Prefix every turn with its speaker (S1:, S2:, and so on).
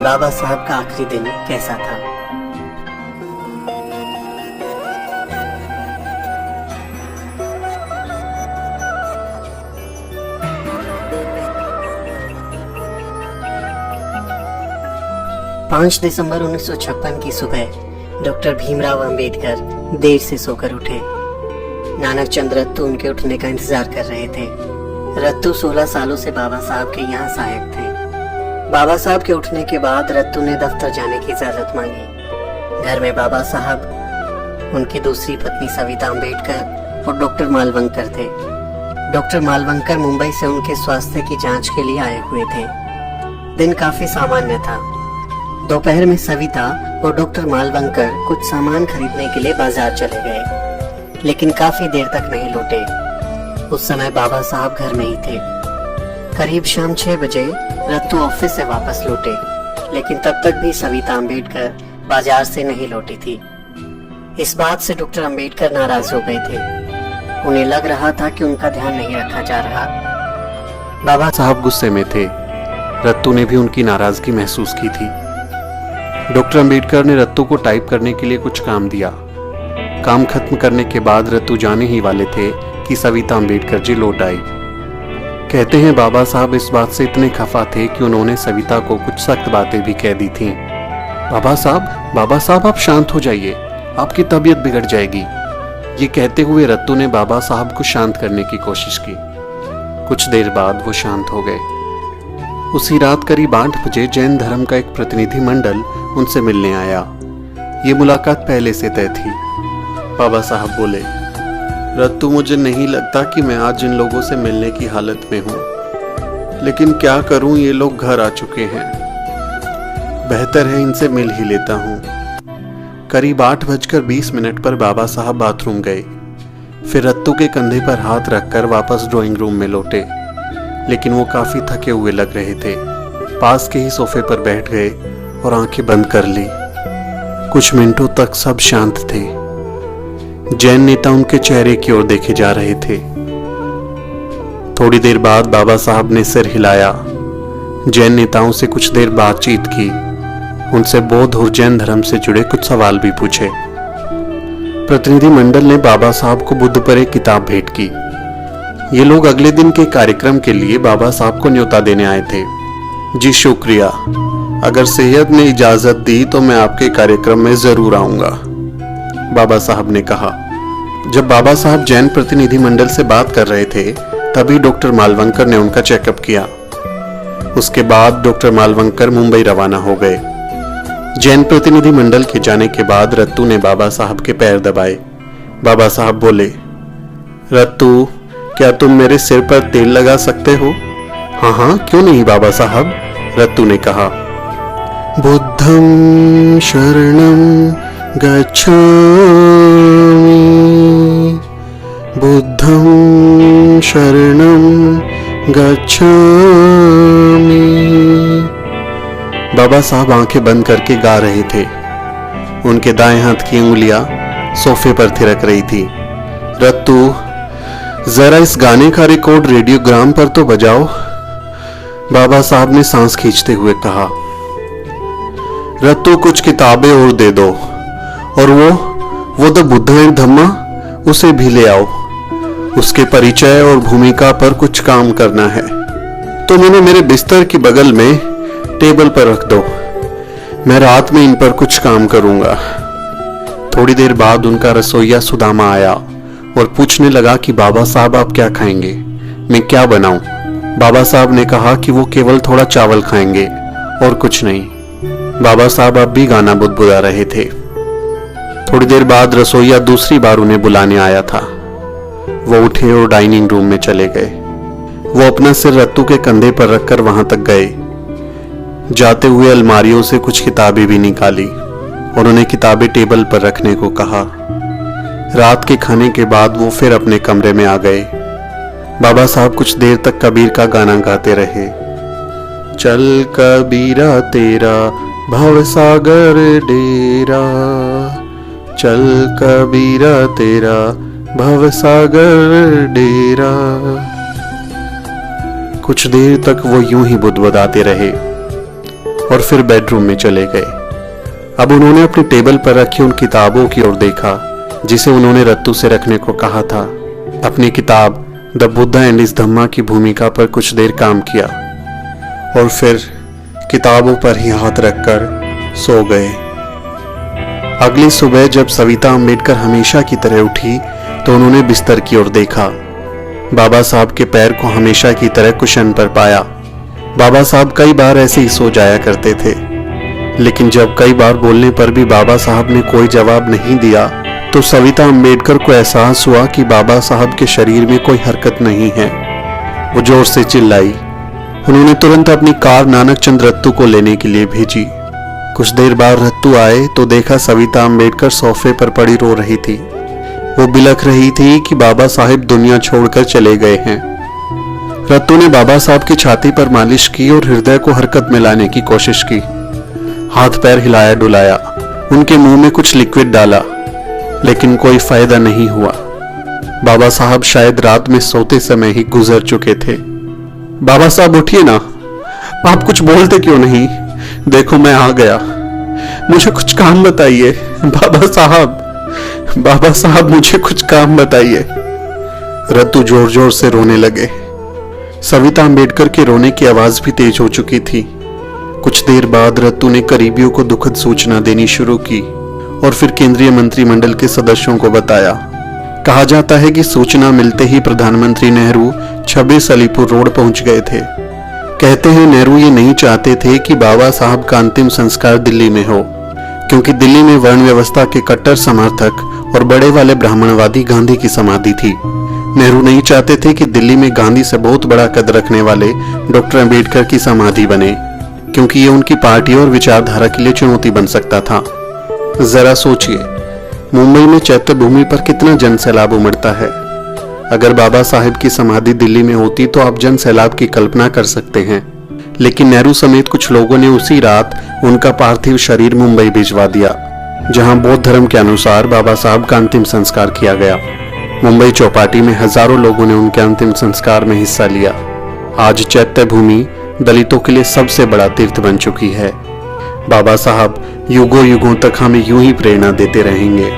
S1: बाबा साहब का आखिरी दिन कैसा था। पाँच दिसंबर 1956 की सुबह डॉक्टर भीमराव अंबेडकर देर से सोकर उठे। नानक चंद रत्तू उनके उठने का इंतजार कर रहे थे। रत्तू 16 सालों से बाबा साहब के यहाँ सहायक थे। बाबा साहब के उठने के बाद रत्तू ने दफ्तर जाने की इजाजत मांगी। घर में बाबा साहब, उनकी दूसरी पत्नी सविता अंबेडकर और डॉक्टर मालवंकर थे। डॉक्टर मालवंकर मुंबई से उनके स्वास्थ्य की जांच के लिए आए हुए थे। दिन काफी सामान्य था। दोपहर में सविता और डॉक्टर मालवंकर कुछ सामान खरीदने के लिए बाजार चले गए, लेकिन काफी देर तक नहीं लौटे। उस समय बाबा साहब घर में ही थे। करीब शाम 6 बजे रत्तू ऑफिस से वापस लौटे, लेकिन तब तक भी सविता अंबेडकर बाजार से नहीं लौटी थी। इस बात से डॉक्टर अंबेडकर नाराज हो गए थे। उन्हें लग रहा था कि उनका ध्यान नहीं रखा जा रहा।
S2: बाबा साहब गुस्से में थे। रत्तू ने भी उनकी नाराजगी महसूस की थी। डॉक्टर अंबेडकर ने रत्तू को टाइप करने के लिए कुछ काम दिया। काम खत्म करने के बाद रत्तू जाने ही वाले थे कि सविता अंबेडकर जी लौट आई। कहते हैं बाबा साहब इस बात से इतने खफा थे कि उन्होंने सविता को कुछ सख्त बातें भी कह दी थीं। बाबा साहब आप शांत हो जाइए, आपकी तबीयत बिगड़ जाएगी। ये कहते हुए रत्तू ने बाबा साहब को शांत करने की कोशिश की। कुछ देर बाद वो शांत हो गए। उसी रात करीब 8 बजे जैन धर्म का एक प्रतिनिधि मंडल उनसे मिलने आया। ये मुलाकात पहले से तय थी। बाबा साहब बोले, रत्तू, मुझे नहीं लगता कि मैं आज इन लोगों से मिलने की हालत में हूं, लेकिन क्या करूं, ये लोग घर आ चुके हैं। बेहतर है इनसे मिल ही लेता हूं। करीब 8:20 पर बाबा साहब बाथरूम गए। फिर रत्तू के कंधे पर हाथ रखकर वापस ड्राइंग रूम में लौटे, लेकिन वो काफी थके हुए लग रहे थे। पास के ही सोफे पर बैठ गए और आंखें बंद कर ली। कुछ मिनटों तक सब शांत थे। जैन नेता उनके चेहरे की ओर देखे जा रहे थे। थोड़ी देर बाद बाबा साहब ने सिर हिलाया। जैन नेताओं से कुछ देर बातचीत की। उनसे बौद्ध और जैन धर्म से जुड़े कुछ सवाल भी पूछे। प्रतिनिधि मंडल ने बाबा साहब को बुद्ध पर एक किताब भेंट की। ये लोग अगले दिन के कार्यक्रम के लिए बाबा साहब को न्योता देने आए थे। जी शुक्रिया, अगर सेहत ने इजाजत दी तो मैं आपके कार्यक्रम में जरूर आऊंगा, बाबा साहब ने कहा। जब बाबा साहब जैन प्रतिनिधि मंडल से बात कर रहे थे, तभी डॉक्टर मालवंकर ने उनका चेकअप किया। उसके बाद डॉक्टर मालवंकर मुंबई रवाना हो गए। जैन प्रतिनिधि मंडल के जाने के बाद रत्तू ने बाबा साहब के पैर दबाए। बाबा साहब बोले, रत्तू, क्या तुम मेरे सिर पर तेल लगा सकते हो? हाँ, क्यों नहीं बाबा साहब, रत्तू ने कहा। बुद्धं शरणं गच्छामि, बुद्धं शरणं गच्छामि। बाबा साहब आंखें बंद करके गा रहे थे। उनके दाएं हाथ की उंगलियां सोफे पर थिरक रही थी। रत्तू, जरा इस गाने का रिकॉर्ड रेडियोग्राम पर तो बजाओ, बाबा साहब ने सांस खींचते हुए कहा। रत्तू, कुछ किताबें और दे दो, और वो द बुद्ध एंड धम्मा, उसे भी ले आओ। उसके परिचय और भूमिका पर कुछ काम करना है। तो मैंने मेरे बिस्तर की बगल में टेबल पर रख दो। मैं रात में इन पर कुछ काम करूंगा। थोड़ी देर बाद उनका रसोइया सुदामा आया और पूछने लगा कि बाबा साहब आप क्या खाएंगे, मैं क्या बनाऊं? बाबा साहब ने कहा कि वो केवल थोड़ा चावल खाएंगे और कुछ नहीं। बाबा साहब अब भी गाना बुदबुदा रहे थे। थोड़ी देर बाद रसोइया दूसरी बार उन्हें बुलाने आया था। वो उठे और डाइनिंग रूम में चले गए। वो अपना सिर रत्तू के कंधे पर रखकर वहां तक गए। जाते हुए अलमारियों से कुछ किताबें भी निकाली और उन्हें किताबें टेबल पर रखने को कहा। रात के खाने के बाद वो फिर अपने कमरे में आ गए। बाबा साहब कुछ देर तक कबीर का गाना गाते रहे। चल कबीरा तेरा भवसागर डेरा, चल कबीरा तेरा भवसागर डेरा। कुछ देर तक वो यूं ही बुदबुदाते रहे। और फिर बेडरूम में चले गए। अब उन्होंने अपनी टेबल पर रखी उन किताबों की ओर देखा जिसे उन्होंने रत्तू से रखने को कहा था। अपनी किताब द बुद्धा एंड इस धम्मा की भूमिका पर कुछ देर काम किया और फिर किताबों पर ही हाथ रखकर सो गए। अगली सुबह जब सविता अम्बेडकर हमेशा की तरह उठी तो उन्होंने बिस्तर की ओर देखा। बाबा साहब के पैर को हमेशा की तरह कुशन पर पाया। बाबा साहब कई बार ऐसे ही सो जाया करते थे, लेकिन जब कई बार बोलने पर भी बाबा साहब ने कोई जवाब नहीं दिया तो सविता अम्बेडकर को एहसास हुआ कि बाबा साहब के शरीर में कोई हरकत नहीं है। वो जोर से चिल्लाई। उन्होंने तुरंत अपनी कार नानक चंद रत्तू को लेने के लिए भेजी। कुछ देर बाद रत्तू आए तो देखा सविता अम्बेडकर सोफे पर पड़ी रो रही थी। वो बिलख रही थी कि बाबा साहब दुनिया छोड़कर चले गए हैं। रत्तू ने बाबा साहब की छाती पर मालिश की और हृदय को हरकत में लाने की कोशिश की। हाथ पैर हिलाया डुलाया, उनके मुंह में कुछ लिक्विड डाला, लेकिन कोई फायदा नहीं हुआ। बाबा साहब शायद रात में सोते समय ही गुजर चुके थे। बाबा साहब उठिए ना, आप कुछ बोलते क्यों नहीं? देखो मैं आ गया, मुझे कुछ काम बताइए। बाबा साहब मुझे कुछ काम बताइए। रत्तू जोर जोर से रोने लगे। सविता अम्बेडकर के रोने की आवाज भी तेज हो चुकी थी। कुछ देर बाद रत्तू ने करीबियों को दुखद सूचना देनी शुरू की और फिर केंद्रीय मंत्रिमंडल के सदस्यों को बताया। कहा जाता है कि सूचना मिलते ही प्रधानमंत्री नेहरू 26 अलीपुर रोड पहुंच गए थे। कहते हैं नेहरू ये नहीं चाहते थे कि बाबा साहब का अंतिम संस्कार दिल्ली में हो, क्योंकि दिल्ली में वर्ण व्यवस्था के कट्टर समर्थक और बड़े वाले ब्राह्मणवादी गांधी की समाधि थी। नेहरू नहीं चाहते थे कि दिल्ली में गांधी से बहुत बड़ा कद रखने वाले डॉक्टर अम्बेडकर की समाधि बने, क्योंकि ये उनकी पार्टी और विचारधारा के लिए चुनौती बन सकता था। जरा सोचिए, मुंबई में चैत्य भूमि पर कितना जन सैलाब उमड़ता है। अगर बाबा साहब की समाधि दिल्ली में होती तो आप जन सैलाब की कल्पना कर सकते हैं। लेकिन नेहरू समेत कुछ लोगों ने उसी रात उनका पार्थिव शरीर मुंबई भिजवा दिया, जहां बौद्ध धर्म के अनुसार बाबा साहब का अंतिम संस्कार किया गया। मुंबई चौपाटी में हजारों लोगों ने उनके अंतिम संस्कार में हिस्सा लिया। आज चैत्य भूमि दलितों के लिए सबसे बड़ा तीर्थ बन चुकी है। बाबा साहब युगों युगों तक हमें यूं ही प्रेरणा देते रहेंगे।